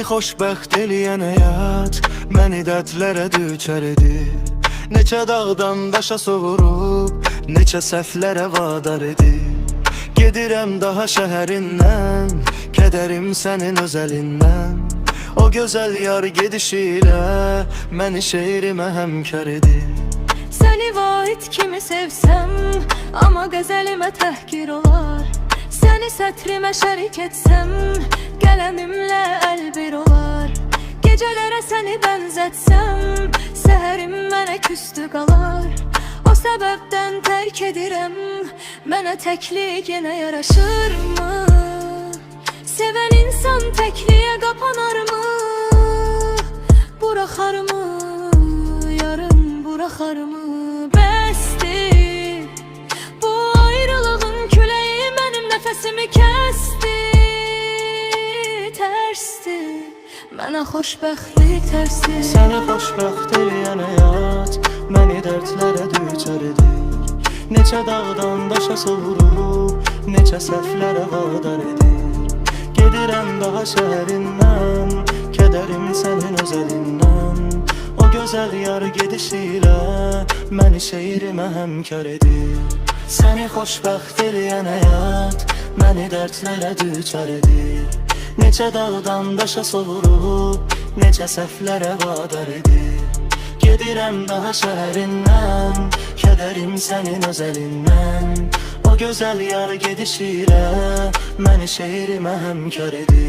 xoşbəxt eləyən həyat məni dərdlərə düçar edir. Neçə dağdan daşa soğurub, neçə səhvlərə vadar edir. Gedirəm daha şəhərindən, kədərim sənin öz əlindən. O gözəl yar gedişilə məni şeirimə həmkar edir. Səni vahid kimi sevsəm, amma qəzəlimə təhqir olar. Səni sətrimə şərik etsəm, qələmimlə əlbir olar. Gecələrə səni bənzətsəm, səhərim mənə küstü qalar. O səbəbdən tərk edirəm, mənə təklik yenə yaraşırmı? Sevən insan təkliyə qapanarmı? Buraxarmı, yarım buraxarmı? Bəsdir, bu ayrılığın küləyi mənim nəfəsimi kəsdi. Tərsdir, mənə xoşbəxtlik tərsi. Səni xoşbəxt eləyən həyat məni dərdlərə düçar edir. Neçə dağdan daşa soğurub, neçə səhvlərə vadar edir. Gedirəm daha şəhərindən, kədərim sənin öz əlindən. O gözəl yar gedişilə məni şeirimə həmkar edir. Səni xoşbəxt eləyən həyat məni dərdlərə düçar edir. Neçə dağdan daşa soğurub, neçə səhvlərə vadar edir. Gedirəm daha şəhərindən, kədərim sənin öz əlindən. O gözəl yar gedişilə məni şeirimə həmkar edir.